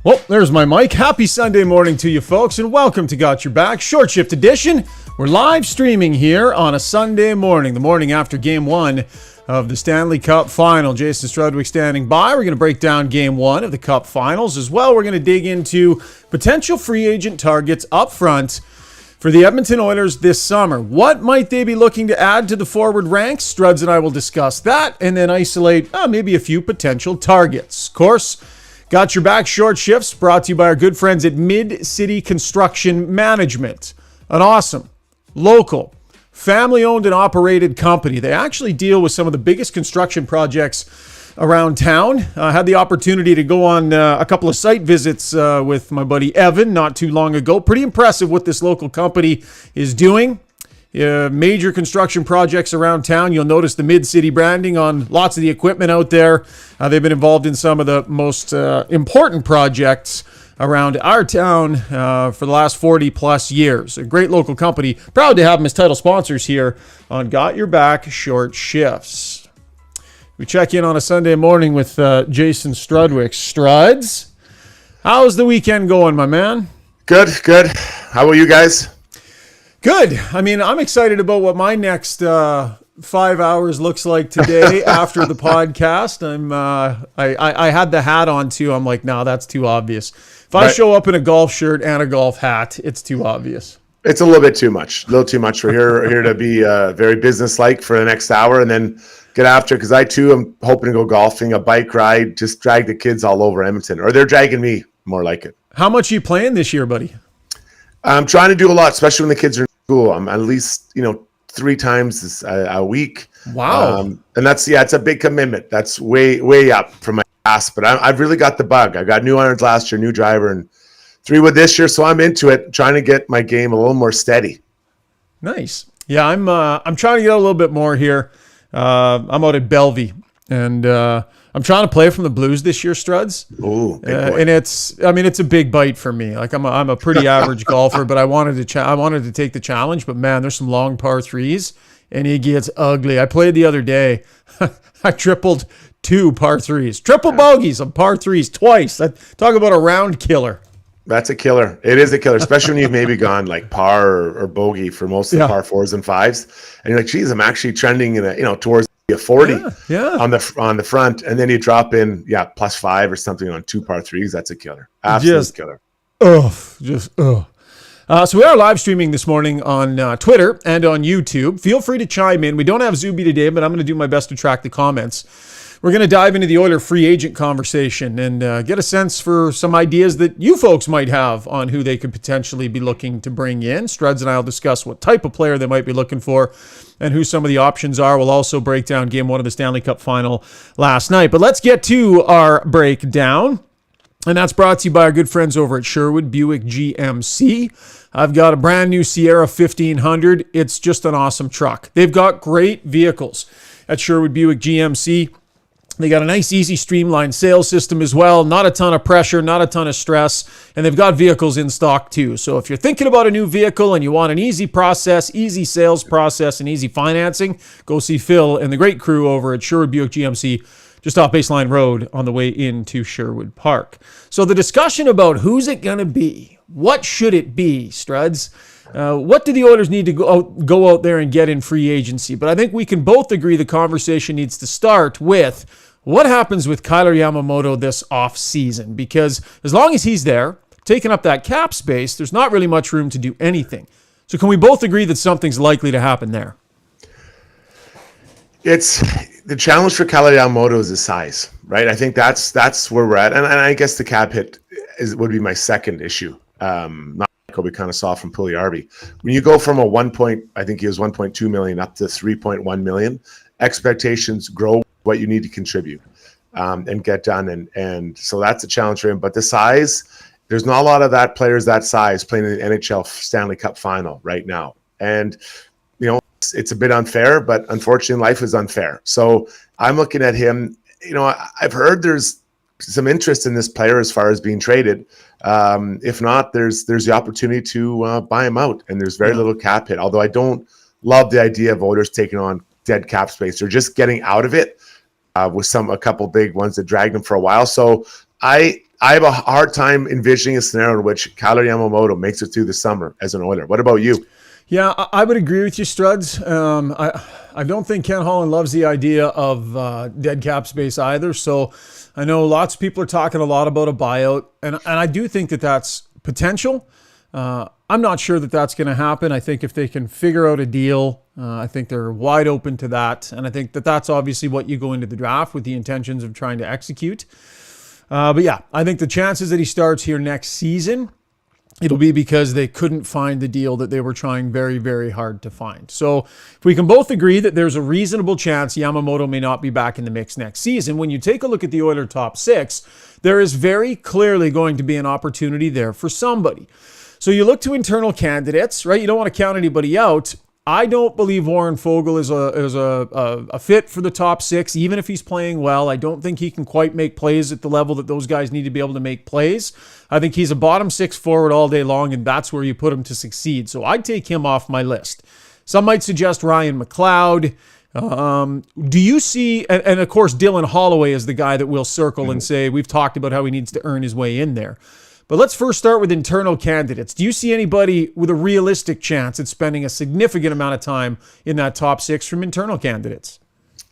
Well, there's my mic. Happy Sunday morning to you folks, and welcome to Got Your Back, short shift edition. We're live streaming here on a Sunday morning, the morning after Game 1 of the Stanley Cup Final. Jason Strudwick standing by. We're going to break down Game 1 of the Cup Finals. As well, we're going to dig into potential free agent targets up front for the Edmonton Oilers this summer. What might they be looking to add to the forward ranks? Struds and I will discuss that, and then isolate maybe a few potential targets. Of course, Got Your Back short shifts brought to you by our good friends at Mid-City Construction Management. An awesome, local, family-owned and operated company. They actually deal with some of the biggest construction projects around town. I had the opportunity to go on a couple of site visits with my buddy Evan not too long ago. Pretty impressive what this local company is doing. Major construction projects around town. You'll notice the Mid-City branding on lots of the equipment out there. They've been involved in some of the most important projects around our town for the last 40 plus years. A great local company. Proud to have them as title sponsors here on Got Your Back Short Shifts. We check in on a Sunday morning with Jason Strudwick. Struds, how's the weekend going, my man? Good. How about you guys? Good. I mean, I'm excited about what my next 5 hours looks like today after the podcast. I had the hat on too. I'm like, no, that's too obvious. If I show up in a golf shirt and a golf hat, it's too obvious. It's a little bit too much. A little too much. We're here to be very businesslike for the next hour and then get after it, because I too am hoping to go golfing, a bike ride, just drag the kids all over Edmonton. Or they're dragging me, more like it. How much are you playing this year, buddy? I'm trying to do a lot, especially when the kids are in school. I'm at least, 3 times a week. Wow. And that's, it's a big commitment. That's way up from my past, but I've really got the bug. I got new irons last year, new driver, and 3 wood this year. So I'm into it, trying to get my game a little more steady. Nice. Yeah, I'm trying to get out a little bit more here. I'm out at Bellevue, and I'm trying to play from the blues this year, Struds. Ooh, and it's a big bite for me. Like I'm a pretty average golfer, but I wanted to take the challenge. But man, there's some long par threes, and it gets ugly. I played the other day. I tripled 2 par threes, triple bogeys on par threes twice. Talk about a round killer. That's a killer. It is a killer, especially when you've maybe gone like par or bogey for most of the par 4s and 5s, and you're like, geez, I'm actually trending in towards a 40 on the front, and then you drop in +5 or something on 2 par 3s. That's a killer. Absolute killer. So we are live streaming this morning on Twitter and on YouTube. Feel free to chime in. We don't have Zuby today, but I'm going to do my best to track the comments. We're going to dive into the Oiler free agent conversation and get a sense for some ideas that you folks might have on who they could potentially be looking to bring in. Struds and I will discuss what type of player they might be looking for and who some of the options are. We'll also break down Game 1 of the Stanley Cup Final last night. But let's get to our breakdown. And that's brought to you by our good friends over at Sherwood Buick GMC. I've got a brand new Sierra 1500. It's just an awesome truck. They've got great vehicles at Sherwood Buick GMC. They got a nice, easy, streamlined sales system as well. Not a ton of pressure, not a ton of stress. And they've got vehicles in stock too. So if you're thinking about a new vehicle and you want an easy process, easy sales process, and easy financing, go see Phil and the great crew over at Sherwood Buick GMC, just off Baseline Road on the way into Sherwood Park. So the discussion about who's it going to be, what should it be, Struds? What do the Oilers need to go out there and get in free agency? But I think we can both agree the conversation needs to start with what happens with Kailer Yamamoto this offseason? Because as long as he's there, taking up that cap space, there's not really much room to do anything. So can we both agree that something's likely to happen there? It's the challenge for Kailer Yamamoto is his size, right? I think that's where we're at. And I guess the cap hit would be my second issue. Not like we kind of saw from Puljujarvi. When you go from I think he was 1.2 million up to 3.1 million, expectations grow what you need to contribute and get done. And so that's a challenge for him. But the size, there's not a lot of players that size playing in the NHL Stanley Cup Final right now. And, it's a bit unfair, but unfortunately life is unfair. So I'm looking at him, I've heard there's some interest in this player as far as being traded. If not, there's the opportunity to buy him out, and there's very little cap hit. Although I don't love the idea of Oilers taking on dead cap space. They're just getting out of it with a couple big ones that dragged them for a while. So I I have a hard time envisioning a scenario in which Kailer Yamamoto makes it through the summer as an Oiler. What about you? Yeah, I would agree with you, Struds. I don't think Ken Holland loves the idea of dead cap space either. So I know lots of people are talking a lot about a buyout, and I do think that that's potential. I'm not sure that that's going to happen. I think if they can figure out a deal, I think they're wide open to that. And I think that that's obviously what you go into the draft with the intentions of trying to execute. But yeah, I think the chances that he starts here next season, it'll be because they couldn't find the deal that they were trying very, very hard to find. So if we can both agree that there's a reasonable chance Yamamoto may not be back in the mix next season, when you take a look at the Oilers' top six, there is very clearly going to be an opportunity there for somebody. So you look to internal candidates, right? You don't want to count anybody out. I don't believe Warren Foegele is a fit for the top six, even if he's playing well. I don't think he can quite make plays at the level that those guys need to be able to make plays. I think he's a bottom six forward all day long, and that's where you put him to succeed. So I'd take him off my list. Some might suggest Ryan McLeod. Do you see, and of course, Dylan Holloway is the guy that we'll circle and say, we've talked about how he needs to earn his way in there. But let's first start with internal candidates. Do you see anybody with a realistic chance at spending a significant amount of time in that top six from internal candidates?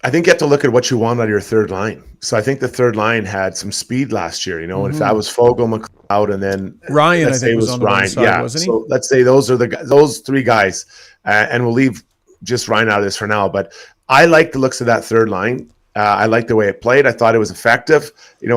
I think you have to look at what you want out of your third line. So I think the third line had some speed last year, and if that was Foegele, McLeod, and then Ryan, I think was on the Ryan side, wasn't he? So let's say those are those three guys, and we'll leave just Ryan out of this for now. But I like the looks of that third line. I like the way it played. I thought it was effective.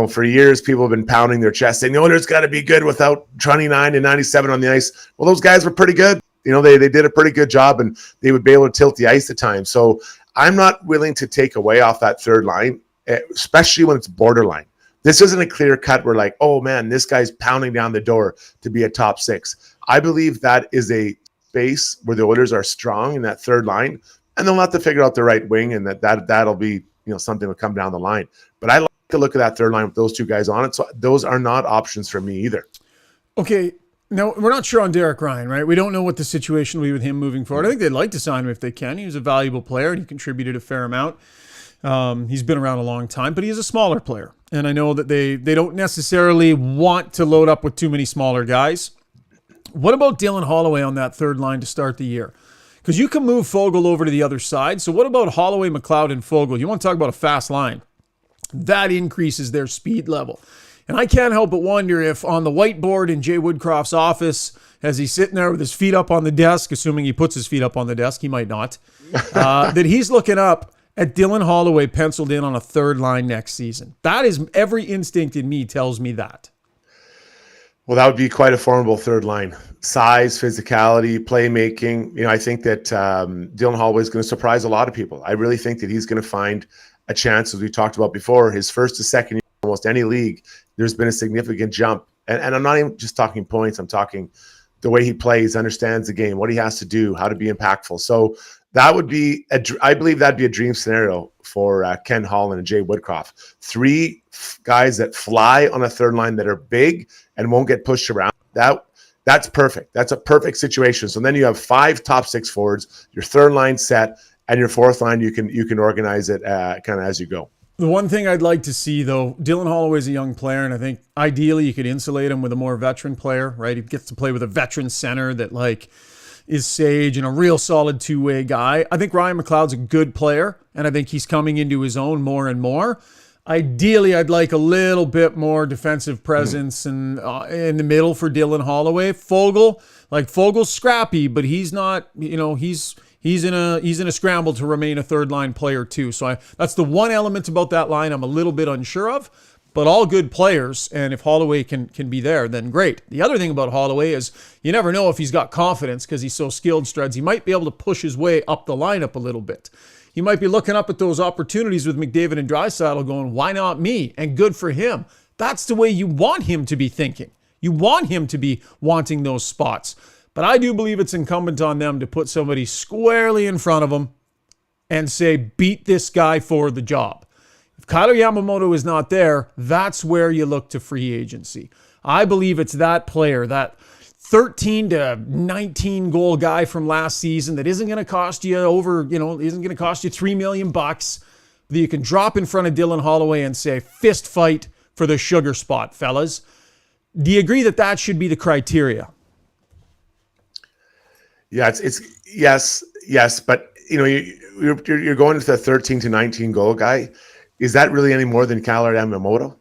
For years, people have been pounding their chest saying the Oilers got to be good without 29 and 97 on the ice. Well, those guys were pretty good. They did a pretty good job, and they would be able to tilt the ice at times. So I'm not willing to take away off that third line, especially when it's borderline. This isn't a clear cut where like, oh man, this guy's pounding down the door to be a top six. I believe that is a space where the Oilers are strong in that third line, and they'll have to figure out the right wing, and that'll be something will come down the line. But I like to look at that third line with those two guys on it. So those are not options for me either. Okay. Now, we're not sure on Derek Ryan, right? We don't know what the situation will be with him moving forward. I think they'd like to sign him if they can. He was a valuable player and he contributed a fair amount. He's been around a long time, but he is a smaller player. And I know that they don't necessarily want to load up with too many smaller guys. What about Dylan Holloway on that third line to start the year? Because you can move Foegele over to the other side. So what about Holloway, McLeod, and Foegele? You want to talk about a fast line. That increases their speed level. And I can't help but wonder if on the whiteboard in Jay Woodcroft's office, as he's sitting there with his feet up on the desk, assuming he puts his feet up on the desk, he might not, that he's looking up at Dylan Holloway penciled in on a third line next season. That is, every instinct in me tells me that. Well, that would be quite a formidable third line. Size, physicality, playmaking. I think that Dylan Holloway is going to surprise a lot of people. I really think that he's going to find a chance, as we talked about before, his first to second year, almost any league, there's been a significant jump. And I'm not even just talking points. I'm talking the way he plays, understands the game, what he has to do, how to be impactful. So that would be, I believe that'd be a dream scenario for Ken Holland and Jay Woodcroft. Three guys that fly on a third line that are big and won't get pushed around. That's perfect. That's a perfect situation. So then you have 5 top 6 forwards, your third line set, and your fourth line, you can organize it kind of as you go. The one thing I'd like to see, though, Dylan Holloway's a young player, and I think ideally you could insulate him with a more veteran player, right? He gets to play with a veteran center that is sage and a real solid two-way guy. I think Ryan McLeod's a good player, and I think he's coming into his own more and more. Ideally, I'd like a little bit more defensive presence and in the middle for Dylan Holloway. Fogel's scrappy, but he's not, he's in a scramble to remain a third line player too. So that's the one element about that line I'm a little bit unsure of, but all good players. And if Holloway can be there, then great. The other thing about Holloway is you never know if he's got confidence because he's so skilled, Struds. He might be able to push his way up the lineup a little bit. He might be looking up at those opportunities with McDavid and Draisaitl going, why not me? And good for him. That's the way you want him to be thinking. You want him to be wanting those spots. But I do believe it's incumbent on them to put somebody squarely in front of them and say, beat this guy for the job. If Kailer Yamamoto is not there, that's where you look to free agency. I believe it's that player, that 13 to 19 goal guy from last season that isn't going to cost you isn't going to cost you $3 million that you can drop in front of Dylan Holloway and say, fist fight, for the sugar spot, fellas. Do you agree that that should be the criteria? Yeah, it's yes, but you're going to the 13 to 19 goal guy. Is that really any more than Kailer Yamamoto?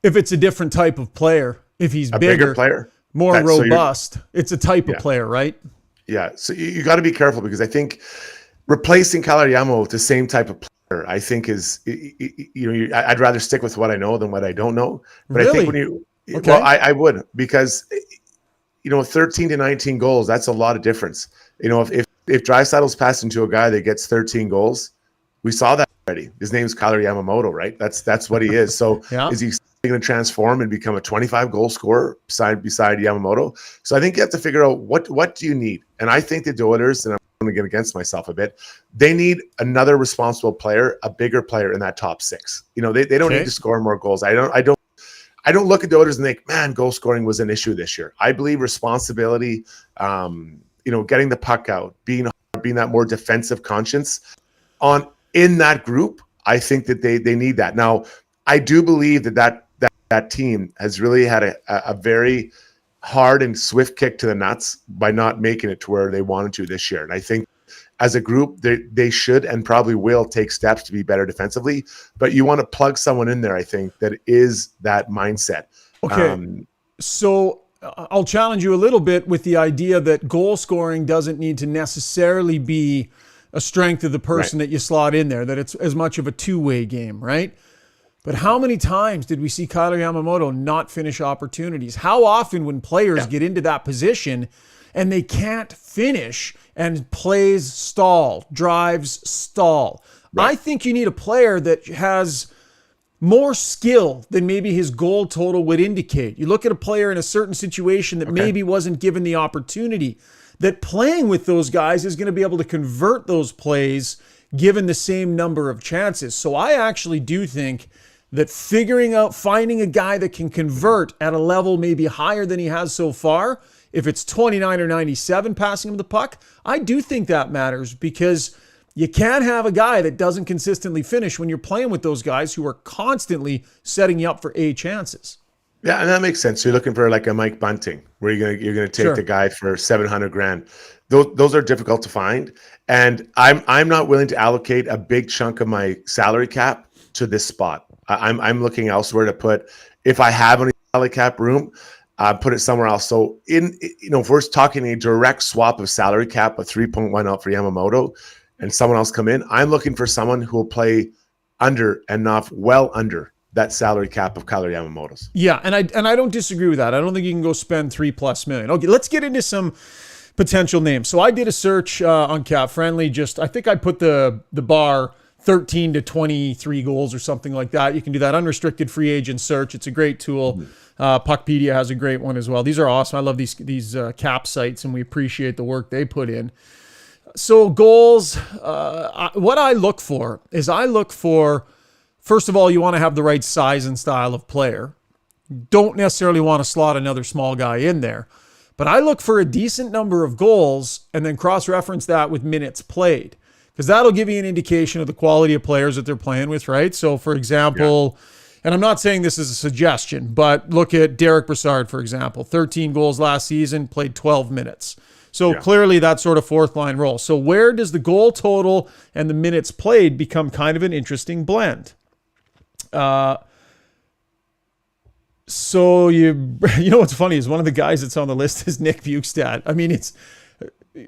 If it's a different type of player, if he's A bigger player, more robust, it's a type of player, right? Yeah, so you got to be careful, because I think replacing Kailer Yamamoto with the same type of player, I think is, I'd rather stick with what I know than what I don't know. But Really? I think well, I would, because 13 to 19 goals, that's a lot of difference. If Draisaitl's passed into a guy that gets 13 goals, we saw that already. His name's Kailer Yamamoto, right? That's what he is. So Yeah. Is he going to transform and become a 25 goal scorer beside Yamamoto? So I think you have to figure out what do you need. And I think the Oilers, and I'm going to get against myself a bit, they need another responsible player, a bigger player in that top six. They don't need to score more goals. I don't look at the Oilers and think, man, goal scoring was an issue this year. I believe responsibility, getting the puck out, being that more defensive conscience in that group. I think that they need that. Now, I do believe that team has really had a very hard and swift kick to the nuts by not making it to where they wanted to this year. And I think as a group, they should and probably will take steps to be better defensively. But you want to plug someone in there, I think, that is that mindset. Okay. So I'll challenge you a little bit with the idea that goal scoring doesn't need to necessarily be a strength of the person that you slot in there, that it's as much of a two-way game, right? But how many times did we see Kailer Yamamoto not finish opportunities? How often when players get into that position and they can't finish and plays stall, drives stall? Right. I think you need a player that has more skill than maybe his goal total would indicate. You look at a player in a certain situation that maybe wasn't given the opportunity, that playing with those guys is going to be able to convert those plays given the same number of chances. So I actually do think that finding a guy that can convert at a level maybe higher than he has so far, if it's 29 or 97 passing him the puck, I do think that matters, because you can't have a guy that doesn't consistently finish when you're playing with those guys who are constantly setting you up for A chances. Yeah, and that makes sense. So you're looking for like a Mike Bunting, where you're gonna take the guy for $700,000. Those are difficult to find, and I'm not willing to allocate a big chunk of my salary cap to this spot. I'm looking elsewhere to put, if I have any salary cap room, put it somewhere else. So if we're talking a direct swap of salary cap, a 3.1 out for Yamamoto, and someone else come in, I'm looking for someone who will play under and not well under that salary cap of Kailer Yamamoto's. Yeah, and I don't disagree with that. I don't think you can go spend $3+ million. Okay, let's get into some potential names. So I did a search on Cap Friendly. I think I put the bar 13 to 23 goals or something like that. You can do that unrestricted free agent search. It's a great tool. Puckpedia has a great one as well. These are awesome. I love these cap sites, and we appreciate the work they put in. So goals, what I look for, first of all, you want to have the right size and style of player. Don't necessarily want to slot another small guy in there. But I look for a decent number of goals and then cross-reference that with minutes played, because that'll give you an indication of the quality of players that they're playing with, right? So, for example, and I'm not saying this is a suggestion, but look at Derek Brassard, for example. 13 goals last season, played 12 minutes. So clearly that sort of fourth line role. So where does the goal total and the minutes played become kind of an interesting blend? So you know what's funny is one of the guys that's on the list is Nick Bjugstad. I mean,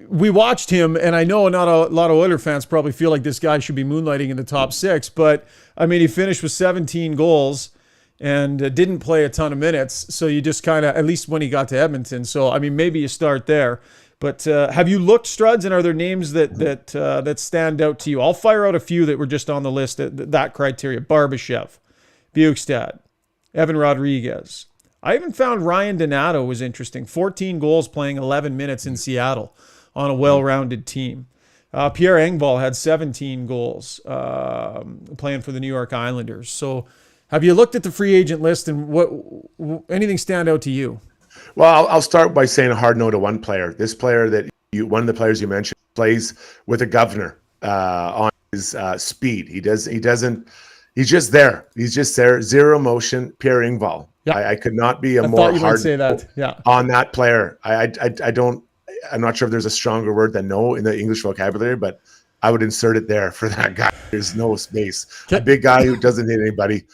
we watched him, and I know not a lot of Oiler fans probably feel like this guy should be moonlighting in the top six, but I mean, he finished with 17 goals and didn't play a ton of minutes. So you just kind of, at least when he got to Edmonton. So, I mean, maybe you start there. But have you looked, Struds, and are there names that stand out to you? I'll fire out a few that were just on the list, that criteria. Barbashev, Bjugstad, Evan Rodriguez. I even found Ryan Donato was interesting. 14 goals playing 11 minutes in Seattle on a well-rounded team. Pierre Engvall had 17 goals playing for the New York Islanders. So have you looked at the free agent list, and anything stand out to you? Well, I'll start by saying a hard no to one player. This player one of the players you mentioned, plays with a governor on his speed. He doesn't He's just there. He's just there. Zero emotion. Pierre Engvall. Yeah. I could not be a I more thought you might hard say that. Yeah. on that player. I don't. I'm not sure if there's a stronger word than no in the English vocabulary, but I would insert it there for that guy. There's no space. Okay. A big guy who doesn't hit anybody.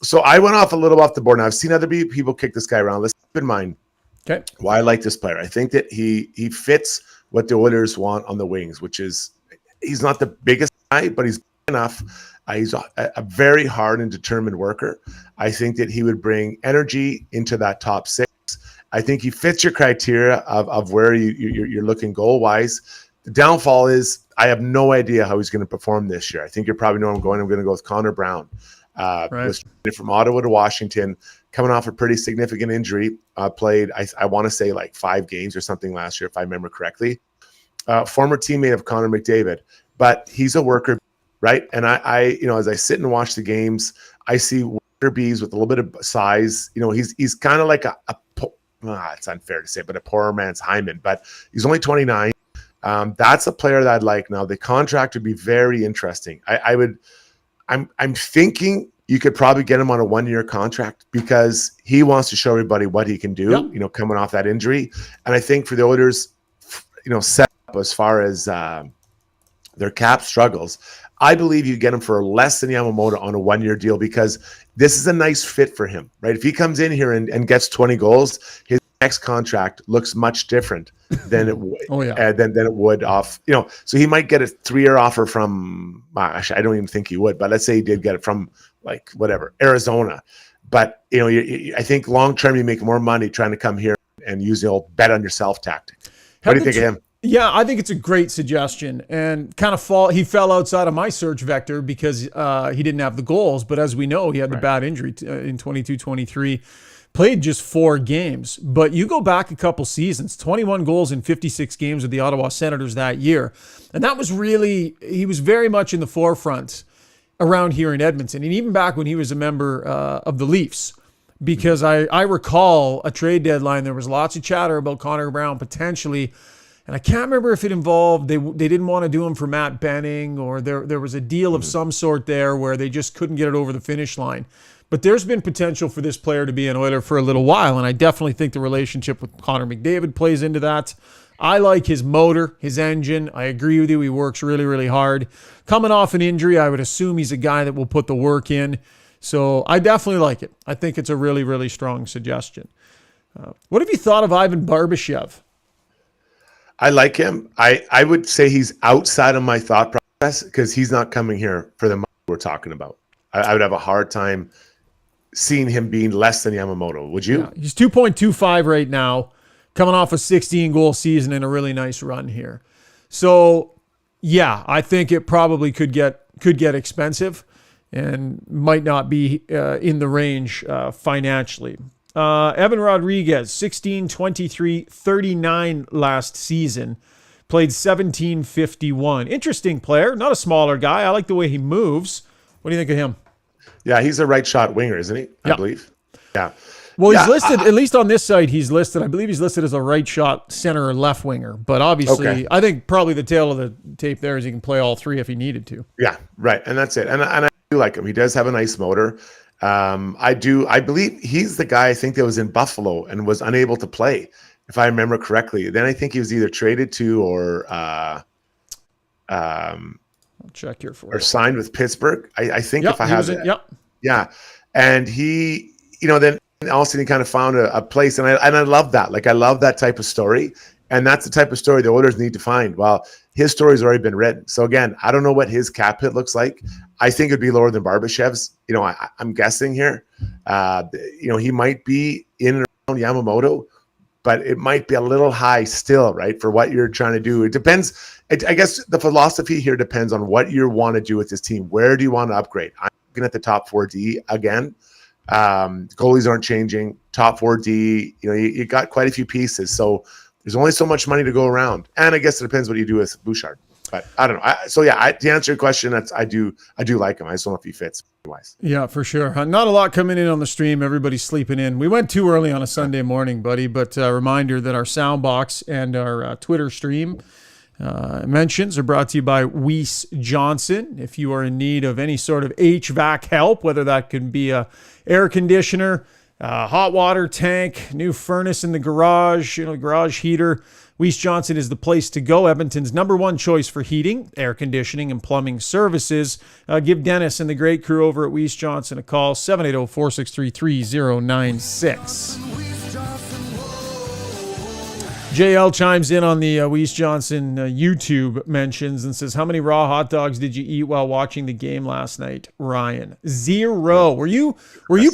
So I went off a little off the board. Now I've seen other people kick this guy around. Let's keep in mind why I like this player. I think that he fits what the Oilers want on the wings, which is he's not the biggest guy, but he's big enough. He's a very hard and determined worker. I think that he would bring energy into that top six. I think he fits your criteria of where you're looking goal-wise. The downfall is I have no idea how he's going to perform this year. I think you probably know I'm going to go with Connor Brown. Was from Ottawa to Washington, coming off a pretty significant injury. Played, I want to say like 5 games or something last year, if I remember correctly. Former teammate of Connor McDavid, but he's a worker, right? And I as I sit and watch the games, I see worker bees with a little bit of size. He's kind of like it's unfair to say, but a poor man's Hyman. But he's only 29. That's a player that I'd like. Now the contract would be very interesting. I'm thinking you could probably get him on a 1-year contract because he wants to show everybody what he can do. Yep. Coming off that injury, and I think for the Oilers, set up as far as their cap struggles, I believe you get him for less than Yamamoto on a 1-year deal because this is a nice fit for him, right? If he comes in here and gets 20 goals, his next contract looks much different than it would. Than it would off. So he might get a 3-year offer from. Actually, I don't even think he would, but let's say he did get it from like whatever Arizona. But I think long term you make more money trying to come here and use the old bet on yourself tactic. What do you think of him? Yeah, I think it's a great suggestion, and he fell outside of my search vector because he didn't have the goals. But as we know, he had the bad injury in 22-23, played just 4 games. But you go back a couple seasons, 21 goals in 56 games with the Ottawa Senators that year. And that was he was very much in the forefront around here in Edmonton. And even back when he was a member of the Leafs, because I recall a trade deadline, there was lots of chatter about Connor Brown potentially. And I can't remember if it involved they didn't want to do him for Matt Benning, or there was a deal of some sort there where they just couldn't get it over the finish line. But there's been potential for this player to be an Oiler for a little while, and I definitely think the relationship with Connor McDavid plays into that. I like his motor, his engine. I agree with you. He works really, really hard. Coming off an injury, I would assume he's a guy that will put the work in. So I definitely like it. I think it's a really, really strong suggestion. What have you thought of Ivan Barbashev? I like him. I would say he's outside of my thought process because he's not coming here for the money we're talking about. I would have a hard time seeing him being less than Yamamoto. Would you? Yeah, he's 2.25 right now, coming off a 16-goal season and a really nice run here. So, yeah, I think it probably could get expensive and might not be in the range financially. Evan Rodriguez, 16, 23, 39 last season. Played 1751. Interesting player, not a smaller guy. I like the way he moves. What do you think of him? Yeah, he's a right shot winger, isn't he? I believe. Yeah. Well, he's listed, at least on this site, I believe he's listed as a right shot center or left winger. But obviously, I think probably the tail of the tape there is he can play all 3 if he needed to. Yeah, right. And that's it. And I do like him. He does have a nice motor. I believe he's the guy I think that was in Buffalo and was unable to play, if I remember correctly. Then I think he was either traded to or I'll check here for or signed with Pittsburgh. I think if I have it. Yeah. And he, then all of a sudden he kind of found a place. And I love that. Like, I love that type of story. And that's the type of story the Oilers need to find. Well, his story's already been written. So again, I don't know what his cap hit looks like. I think it'd be lower than Barbashev's. I'm guessing here. He might be in and around Yamamoto, but it might be a little high still, right, for what you're trying to do. It depends. I guess the philosophy here depends on what you want to do with this team. Where do you want to upgrade? I'm looking at the top 4D again. Goalies aren't changing. Top 4D, you got quite a few pieces. So there's only so much money to go around. And I guess it depends what you do with Bouchard. But I don't know. To answer your question, I do like him. I just don't know if he fits wise. Yeah, for sure. Not a lot coming in on the stream. Everybody's sleeping in. We went too early on a Sunday morning, buddy. But a reminder that our sound box and our Twitter stream Mentions are brought to you by Weiss Johnson. If you are in need of any sort of HVAC help, whether that could be a air conditioner, hot water tank, new furnace in the garage, garage heater, Weiss Johnson is the place to go. Edmonton's #1 choice for heating, air conditioning, and plumbing services. Give Dennis and the great crew over at Weiss Johnson a call, 780-463-3096. JL chimes in on the Weiss Johnson YouTube mentions and says, how many raw hot dogs did you eat while watching the game last night, Ryan? 0. Were you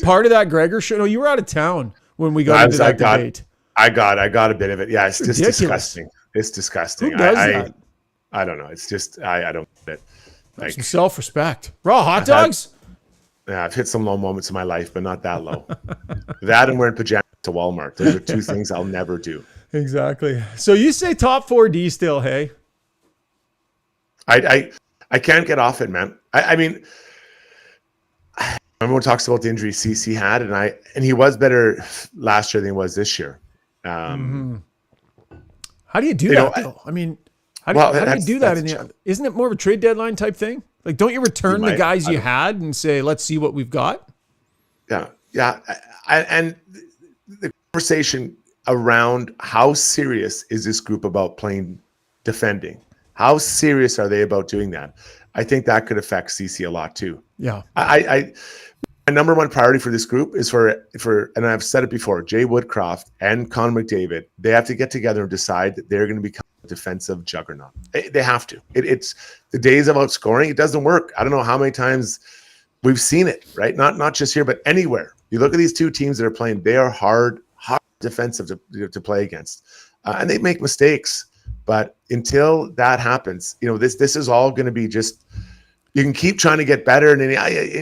part of that Gregor show? No, you were out of town when we got into that debate. I got a bit of it. Yeah, it's just ridiculous. disgusting. It's disgusting. Who does that? I don't know. It's just I don't get it. Like, some self-respect. Raw hot dogs? I've hit some low moments in my life, but not that low. That and wearing pajamas to Walmart. Those are two things I'll never do. Exactly. So you say top 4D still, hey? I can't get off it, man. I mean, everyone talks about the injury CC had, and he was better last year than he was this year. How do you do that, though? I mean, how do you do that? Isn't it more of a trade deadline type thing? Like, don't you return the guys you had and say, let's see what we've got? Yeah. And the conversation around how serious is this group about playing defending? How serious are they about doing that? I think that could affect CC a lot too. Yeah. My #1 priority for this group is for, and I've said it before, Jay Woodcroft and Connor McDavid, they have to get together and decide that they're going to become a defensive juggernaut. They have to. It's the days of outscoring. It doesn't work. I don't know how many times we've seen it, right? Not just here, but anywhere. You look at these two teams that are playing, they are hard defensive to play against. And they make mistakes. But until that happens, this is all going to be just, you can keep trying to get better and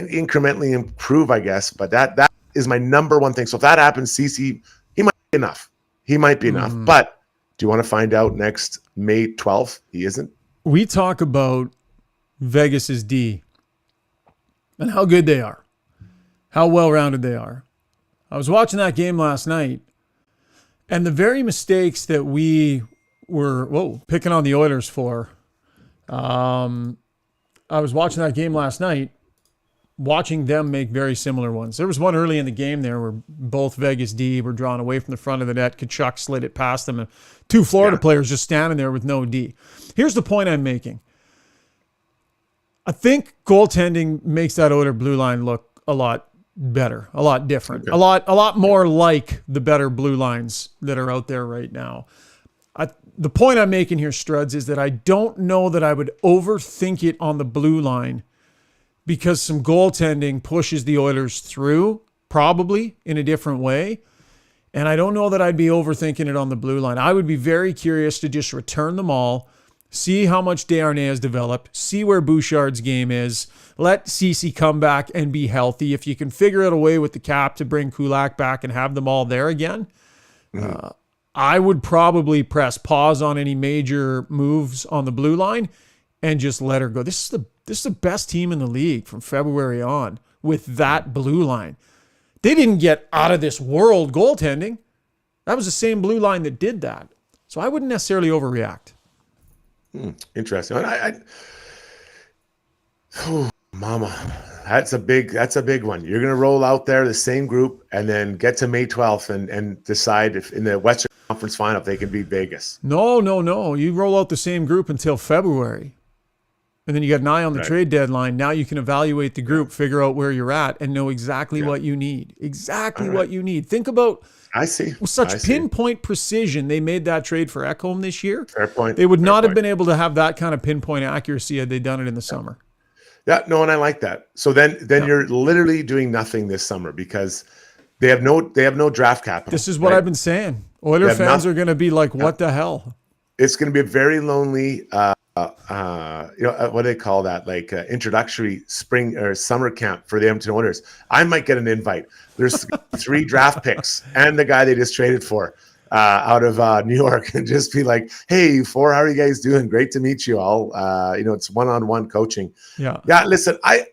incrementally improve, I guess. But that is my #1 thing. So if that happens, CC, he might be enough. He might be enough. But do you want to find out next May 12th? He isn't. We talk about Vegas's D and how good they are, how well-rounded they are. I was watching that game last night, and the very mistakes that we were picking on the Oilers for, I was watching that game last night, watching them make very similar ones. There was one early in the game there where both Vegas D were drawn away from the front of the net. Kachuk slid it past them, and two Florida players just standing there with no D. Here's the point I'm making. I think goaltending makes that Oiler blue line look a lot better, a lot different, a lot more like the better blue lines that are out there right now. The point I'm making here, Struds, is that I don't know that I would overthink it on the blue line because some goaltending pushes the Oilers through, probably in a different way. And I don't know that I'd be overthinking it on the blue line. I would be very curious to just return them all, see how much Desharnais has developed, see where Bouchard's game is, let CeCe come back and be healthy. If you can figure out a way with the cap to bring Kulak back and have them all there again, I would probably press pause on any major moves on the blue line and just let her go. This is the best team in the league from February on with that blue line. They didn't get out of this world goaltending. That was the same blue line that did that. So I wouldn't necessarily overreact. Interesting. Mama, that's a big one. You're going to roll out there the same group and then get to May 12th and decide if in the Western Conference Final if they can beat Vegas. No. You roll out the same group until February. And then you got an eye on the trade deadline. Now you can evaluate the group, figure out where you're at, and know exactly what you need. Exactly what you need. Think about with such pinpoint precision they made that trade for Ekholm this year. Fair point. They would not have been able to have that kind of pinpoint accuracy had they done it in the summer. Yeah, no, and I like that. So then you're literally doing nothing this summer because they have no draft capital. This is what I've been saying. Oiler fans are going to be like, what the hell? It's going to be a very lonely, what do they call that? Like introductory spring or summer camp for the Edmonton Oilers. I might get an invite. There's 3 draft picks and the guy they just traded for out of New York, and just be like, hey, you 4, how are you guys doing? Great to meet you all. It's one-on-one coaching. Yeah. Listen, they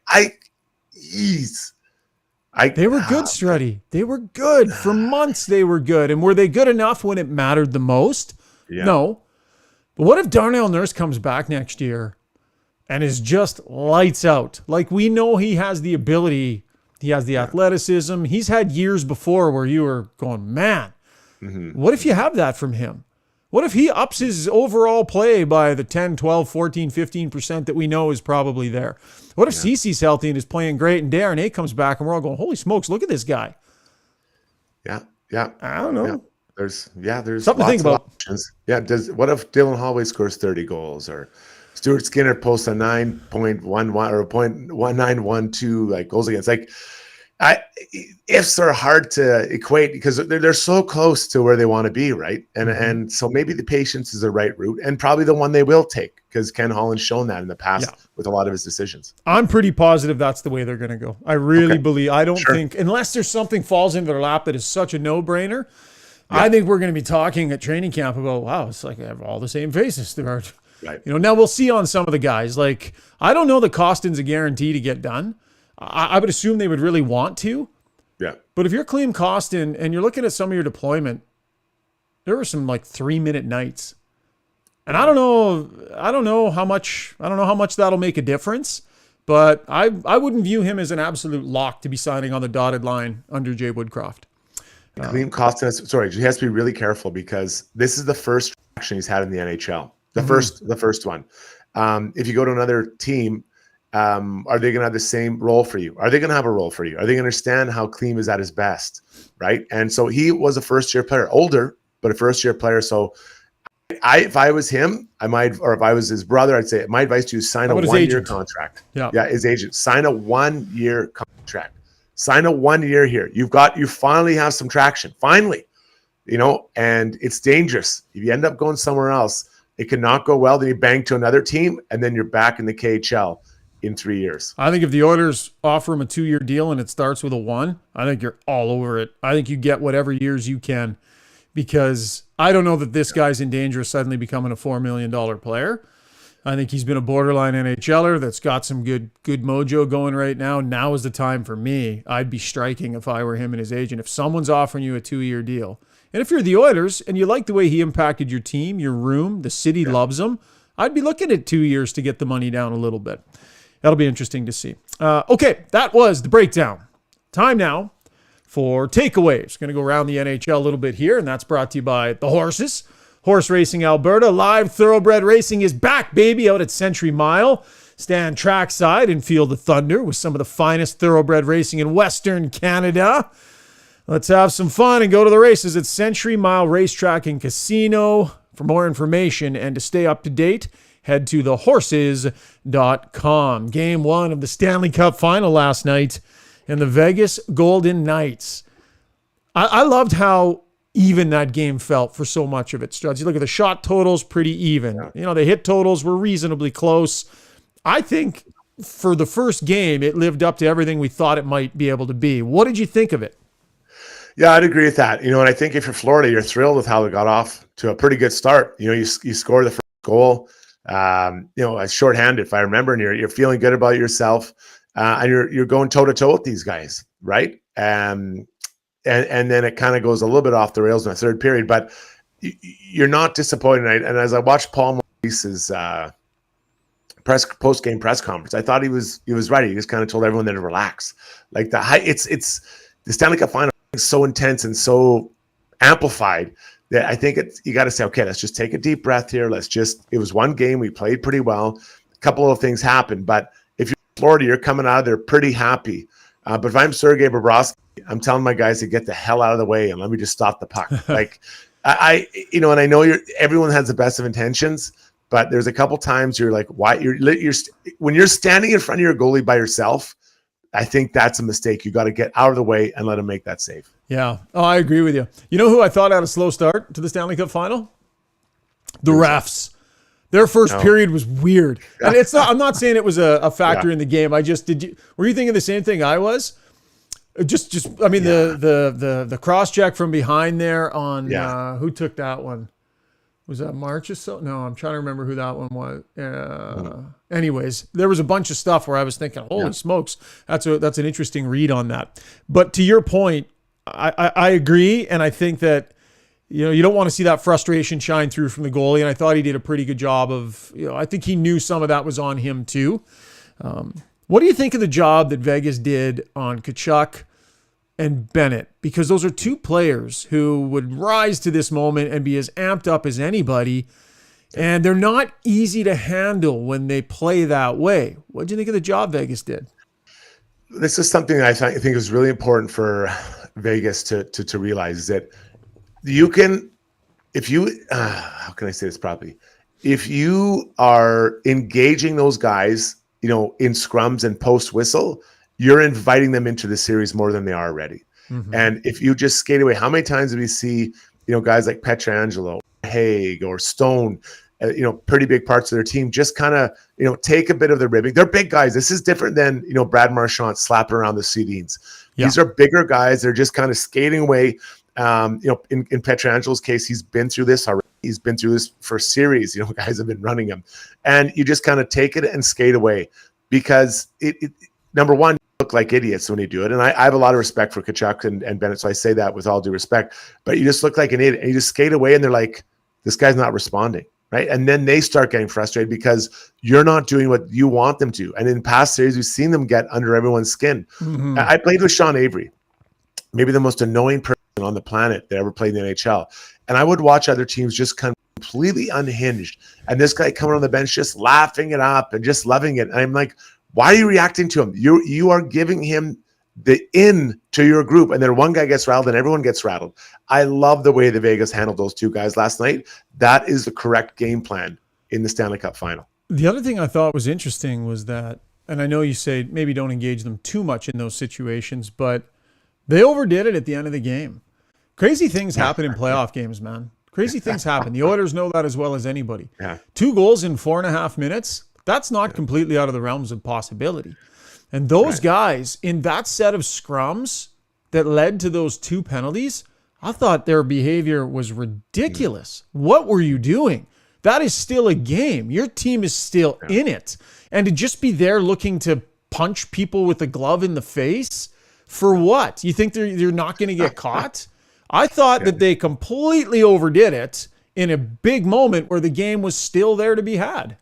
were good, Struddy. They were good for months. They were good. And were they good enough when it mattered the most? Yeah. No. But what if Darnell Nurse comes back next year and is just lights out? Like, we know he has the ability, he has the athleticism. He's had years before where you were going, man, what if you have that from him? What if he ups his overall play by the 10, 12, 14, 15% that we know is probably there? What if CeCe's healthy and is playing great and Darren coming back and we're all going, holy smokes, look at this guy? Yeah. I don't know. Yeah. There's something to think about. Options. Yeah. What if Dylan Holloway scores 30 goals or Stuart Skinner posts a 9.11 or a .1912 like goals against? Like, ifs are hard to equate because they're so close to where they want to be, right? And so maybe the patience is the right route and probably the one they will take because Ken Holland's shown that in the past with a lot of his decisions. I'm pretty positive that's the way they're going to go. I really believe. I don't think, unless there's something falls into their lap that is such a no-brainer, I think we're going to be talking at training camp about, wow, it's like they have all the same faces. Right. Now we'll see on some of the guys. Like, I don't know that Costin's a guarantee to get done. I would assume they would really want to. Yeah. But if you're Klim Kostin and you're looking at some of your deployment, there were some like 3-minute nights. And I don't know how much that'll make a difference, but I wouldn't view him as an absolute lock to be signing on the dotted line under Jay Woodcroft. Klim Kostin, he has to be really careful because this is the first action he's had in the NHL. The first one. If you go to another team, are they going to have the same role for you? Are they going to have a role for you? Are they going to understand how Klim is at his best, right? And so he was a first-year player, older, but a first-year player. So if I was him, or if I was his brother, I'd say my advice to you is sign a 1-year contract. Yeah, his agent. Sign a 1-year contract. Sign a 1 year here. You finally have some traction. Finally, and it's dangerous. If you end up going somewhere else, it can not go well. Then you bang to another team, and then you're back in the KHL in 3 years. I think if the Oilers offer him a 2-year deal and it starts with a 1, I think you're all over it. I think you get whatever years you can, because I don't know that this guy's in danger of suddenly becoming a $4 million player. I think he's been a borderline NHLer that's got some good mojo going right now. Now is the time for me. I'd be striking if I were him and his agent. If someone's offering you a 2-year deal, and if you're the Oilers and you like the way he impacted your team, your room, the city loves him, I'd be looking at 2 years to get the money down a little bit. That'll be interesting to see. Okay, that was the breakdown. Time now for takeaways. Going to go around the NHL a little bit here, and that's brought to you by The Horses. Horse Racing Alberta, live thoroughbred racing is back, baby, out at Century Mile. Stand trackside and feel the thunder with some of the finest thoroughbred racing in Western Canada. Let's have some fun and go to the races at Century Mile Racetrack and Casino. For more information and to stay up to date, head to thehorses.com. Game 1 of the Stanley Cup Final last night, and the Vegas Golden Knights. I loved how even that game felt for so much of it. Studs, you look at the shot totals, pretty even. The hit totals were reasonably close. I think for the first game, it lived up to everything we thought it might be able to be. What did you think of it? Yeah, I'd agree with that. And I think if you're Florida, you're thrilled with how they got off to a pretty good start. You score the first goal, shorthanded, if I remember, and you're feeling good about yourself, and you're going toe to toe with these guys, right? And then it kind of goes a little bit off the rails in the third period, but you're not disappointed. And as I watched Paul Maurice's post-game press conference, I thought he was right. He just kind of told everyone to relax. Like it's the Stanley Cup Final is so intense and so amplified that I think you got to say, okay, let's just take a deep breath here. It was one game. We played pretty well. A couple of things happened, but if you're in Florida, you're coming out of there pretty happy. But if I'm Sergei Bobrovsky, I'm telling my guys to get the hell out of the way and let me just stop the puck. Like and I know everyone has the best of intentions, but there's a couple times you're like, why when you're standing in front of your goalie by yourself, I think that's a mistake. You got to get out of the way and let him make that save. Yeah. Oh, I agree with you. You know who I thought had a slow start to the Stanley Cup Final? The refs. Their first period was weird. And I'm not saying it was a factor in the game. Were you thinking the same thing I was? The cross check from behind there on who took that one? Was that Marchessault? No, I'm trying to remember who that one was. Anyways, there was a bunch of stuff where I was thinking, holy smokes, that's an interesting read on that. But to your point, I agree, and I think that you don't want to see that frustration shine through from the goalie. And I thought he did a pretty good job of, I think he knew some of that was on him too. What do you think of the job that Vegas did on Tkachuk and Bennett? Because those are two players who would rise to this moment and be as amped up as anybody. And they're not easy to handle when they play that way. What do you think of the job Vegas did? This is something I think is really important for Vegas to realize, is that you can, if you, how can I say this properly? If you are engaging those guys, in scrums and post whistle, you're inviting them into the series more than they are already. Mm-hmm. And if you just skate away, how many times do we see, guys like Pietrangelo, Haig, or Stone, pretty big parts of their team just kind of, take a bit of the ribbing. They're big guys. This is different than, Brad Marchand slapping around the Sedins. Yeah. These are bigger guys. They're just kind of skating away. In Pietrangelo's case, he's been through this already. He's been through this for series. Guys have been running him, and you just kind of take it and skate away, because it number one, you look like idiots when you do it. And I have a lot of respect for Tkachuk and Bennett, so I say that with all due respect. But you just look like an idiot, and you just skate away, and they're like, "This guy's not responding." Right. And then they start getting frustrated because you're not doing what you want them to. And in past series, we've seen them get under everyone's skin. Mm-hmm. I played with Sean Avery, maybe the most annoying person on the planet that ever played in the NHL. And I would watch other teams just kind of completely unhinged. And this guy coming on the bench, just laughing it up and just loving it. And I'm like, why are you reacting to him? You are giving him the in to your group, and then one guy gets rattled and everyone gets rattled. I love the way the Vegas handled those two guys last night. That is the correct game plan in the Stanley Cup final. The other thing I thought was interesting was that, and I know you say maybe don't engage them too much in those situations, but they overdid it at the end of the game. Crazy things happen in playoff games, man. Crazy things happen. The Oilers know that as well as anybody. Yeah. 2 goals in 4.5 minutes, that's not completely out of the realms of possibility. And those guys in that set of scrums that led to those 2 penalties, I thought their behavior was ridiculous. What were you doing? That is still a game. Your team is still in it. And to just be there looking to punch people with a glove in the face, for what? You think they're not going to get caught? I thought that they completely overdid it in a big moment where the game was still there to be had.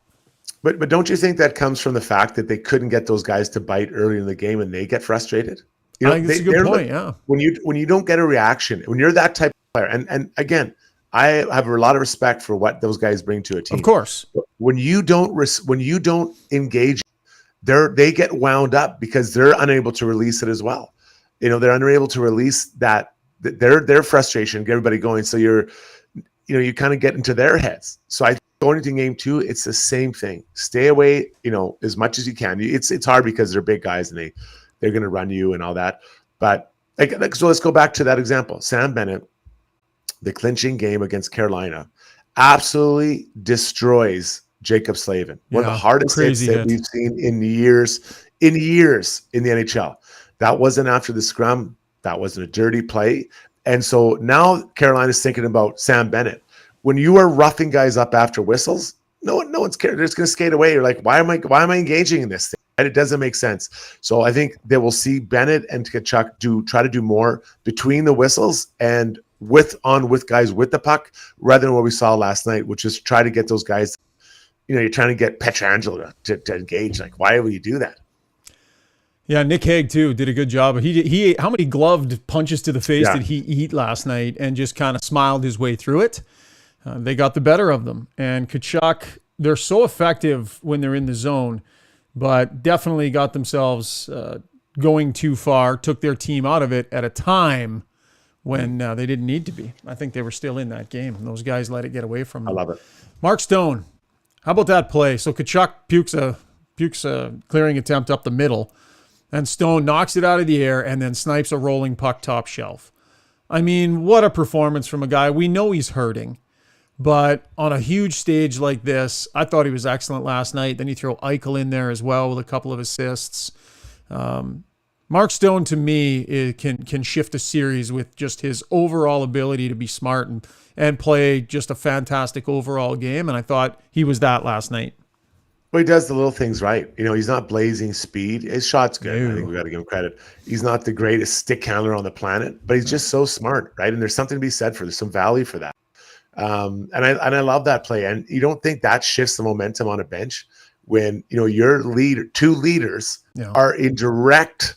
But don't you think that comes from the fact that they couldn't get those guys to bite early in the game and they get frustrated? I think that's a good point, yeah. When you don't get a reaction, when you're that type of player, and again, I have a lot of respect for what those guys bring to a team. Of course. When you don't engage, they get wound up because they're unable to release it as well. They're unable to release their frustration, get everybody going. So you kind of get into their heads. So I think going into game 2, it's the same thing. Stay away, as much as you can. It's hard because they're big guys and they're going to run you and all that. But so let's go back to that example. Sam Bennett, the clinching game against Carolina, absolutely destroys Jacob Slavin. One of the hardest hits that we've seen in years in the NHL. That wasn't after the scrum. That wasn't a dirty play. And so now Carolina's thinking about Sam Bennett. When you are roughing guys up after whistles, no one's caring. They're just going to skate away. You're like, why am I engaging in this thing? And it doesn't make sense. So I think they will see Bennett and Tkachuk try to do more between the whistles and with guys with the puck, rather than what we saw last night, which is try to get those guys. You're trying to get Pietrangelo to engage. Like, why would you do that? Yeah, Nick Hague too did a good job. He how many gloved punches to the face did he eat last night, and just kind of smiled his way through it. They got the better of them. And Tkachuk, they're so effective when they're in the zone, but definitely got themselves going too far, took their team out of it at a time when they didn't need to be. I think they were still in that game, and those guys let it get away from them. I love it. Mark Stone, how about that play? So Tkachuk pukes a clearing attempt up the middle, and Stone knocks it out of the air and then snipes a rolling puck top shelf. I mean, what a performance from a guy. We know he's hurting, but on a huge stage like this, I thought he was excellent last night. Then you throw Eichel in there as well with a couple of assists. Mark Stone, to me, can shift a series with just his overall ability to be smart and play just a fantastic overall game, and I thought he was that last night. Well, he does the little things right. He's not blazing speed. His shot's good. I No. think we got to give him credit. He's not the greatest stick handler on the planet, but he's just so smart, right? And there's something to be said for. There's some value for that. And I love that play. And you don't think that shifts the momentum on a bench when your two leaders are in directly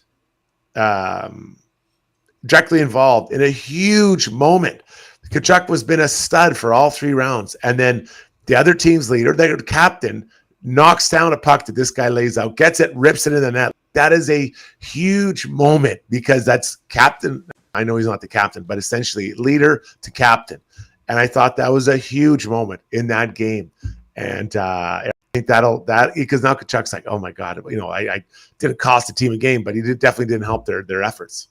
involved in a huge moment. Tkachuk has been a stud for all 3 rounds, and then the other team's leader, their captain, knocks down a puck that this guy lays out, gets it, rips it in the net. That is a huge moment because that's captain. I know he's not the captain, but essentially leader to captain. And I thought that was a huge moment in that game. And I think that because now Kachuk's like, oh my God, I didn't cost the team a game, but he definitely didn't help their efforts.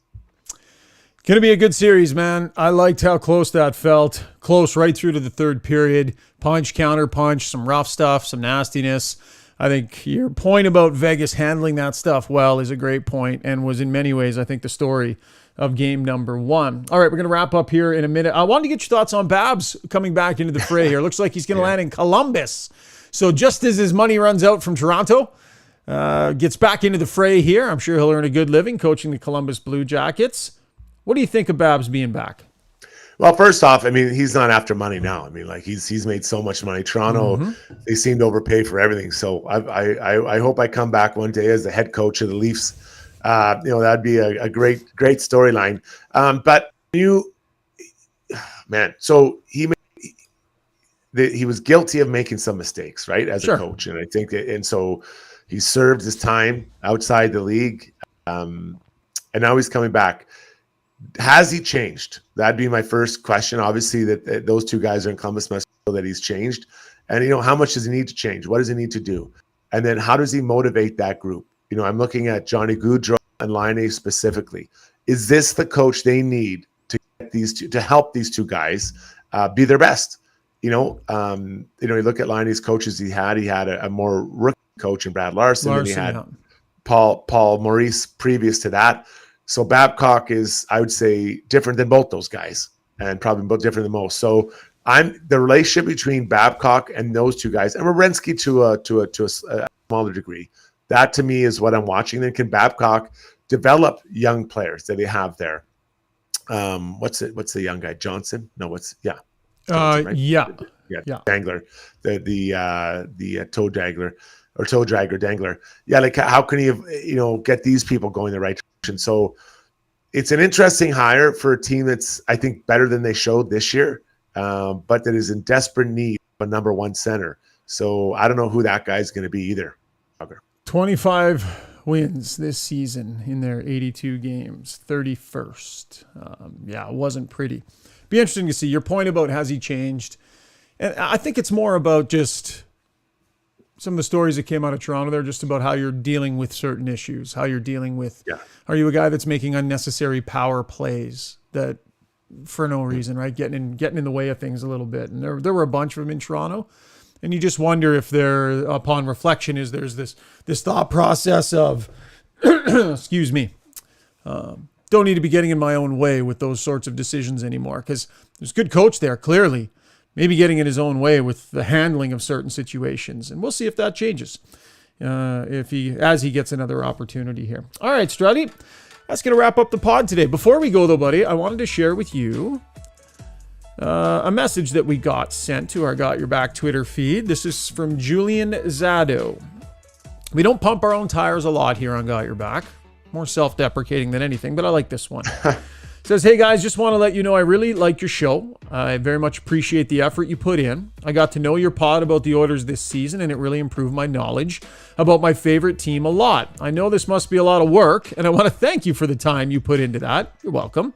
Going to be a good series, man. I liked how close that felt. Close right through to the third period. Punch, counter punch, some rough stuff, some nastiness. I think your point about Vegas handling that stuff well is a great point and was in many ways, I think, the story of game number 1. All right, we're going to wrap up here in a minute. I wanted to get your thoughts on Babs coming back into the fray here. Looks like he's going to land in Columbus. So just as his money runs out from Toronto, gets back into the fray here. I'm sure he'll earn a good living coaching the Columbus Blue Jackets. What do you think of Babs being back? Well, first off, he's not after money now. He's made so much money. Toronto, they seem to overpay for everything. So I hope I come back one day as the head coach of the Leafs. That'd be a great storyline. But so he was guilty of making some mistakes, right, as a coach, and I think so he served his time outside the league, and now he's coming back. Has he changed? That'd be my first question. Obviously, that those two guys are in Columbus must know that he's changed. And, how much does he need to change? What does he need to do? And then how does he motivate that group? I'm looking at Johnny Gaudreau and Laine specifically. Is this the coach they need to get to help these two guys be their best? You look at Laine's coaches he had a more rookie coach in Brad Larson and he had Paul Maurice previous to that. So Babcock is, I would say, different than both those guys, and probably both different than most. So the relationship between Babcock and those two guys, and Werenski to a smaller degree. That to me is what I'm watching. Then can Babcock develop young players that they have there? What's the young guy? Johnson? No, Johnson, right? Yeah. Dangler, the toe dangler or toe dragger dangler. Yeah, like how can he get these people going the right direction? So it's an interesting hire for a team that's, I think, better than they showed this year, but that is in desperate need of a number 1 center. So I don't know who that guy's going to be either. 25 wins this season in their 82 games, 31st. It wasn't pretty. Be interesting to see your point about has he changed. And I think it's more about just some of the stories that came out of Toronto there, just about how you're dealing with certain issues, how you're dealing with, are you a guy that's making unnecessary power plays that for no reason, right? Getting in the way of things a little bit. And there were a bunch of them in Toronto. And you just wonder if there, upon reflection, there's this thought process of, excuse me, don't need to be getting in my own way with those sorts of decisions anymore. Because there's a good coach there, clearly. Maybe getting in his own way with the handling of certain situations. And we'll see if that changes as he gets another opportunity here. All right, Struddy, that's going to wrap up the pod today. Before we go, though, buddy, I wanted to share with you a message that we got sent to our Got Your Back Twitter feed. This is from Julian Zado. We don't pump our own tires a lot here on Got Your Back. More self-deprecating than anything, but I like this one. Says, hey guys, just want to let you know I really like your show. I very much appreciate the effort you put in. I got to know your pod about the Oilers this season, and it really improved my knowledge about my favorite team a lot. I know this must be a lot of work, and I want to thank you for the time you put into that. You're welcome.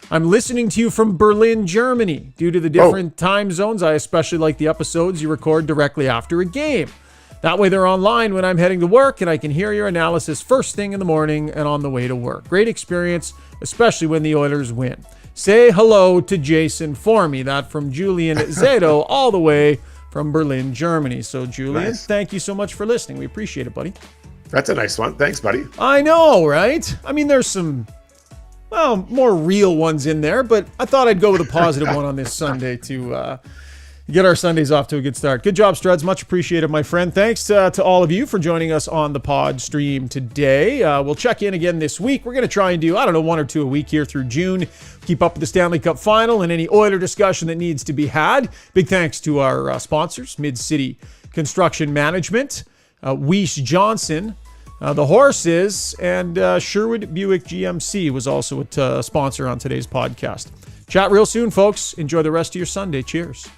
I'm listening to you from Berlin, Germany. Due to the different time zones, I especially like the episodes you record directly after a game. That way they're online when I'm heading to work, and I can hear your analysis first thing in the morning and on the way to work. Great experience, especially when the Oilers win. Say hello to Jason for me. That from Julian Zato, all the way from Berlin, Germany. So, Julian, Thank you so much for listening. We appreciate it, buddy. That's a nice one. Thanks, buddy. I know, right? I mean, there's some, more real ones in there, but I thought I'd go with a positive one on this Sunday to get our Sundays off to a good start. Good job, Struds. Much appreciated, my friend. Thanks to all of you for joining us on the pod stream today. We'll check in again this week. We're going to try and do, 1 or 2 a week here through June. Keep up with the Stanley Cup Final and any Oiler discussion that needs to be had. Big thanks to our sponsors, Mid-City Construction Management, Weiss Johnson, the Horses, and Sherwood Buick GMC was also a sponsor on today's podcast. Chat real soon, folks. Enjoy the rest of your Sunday. Cheers.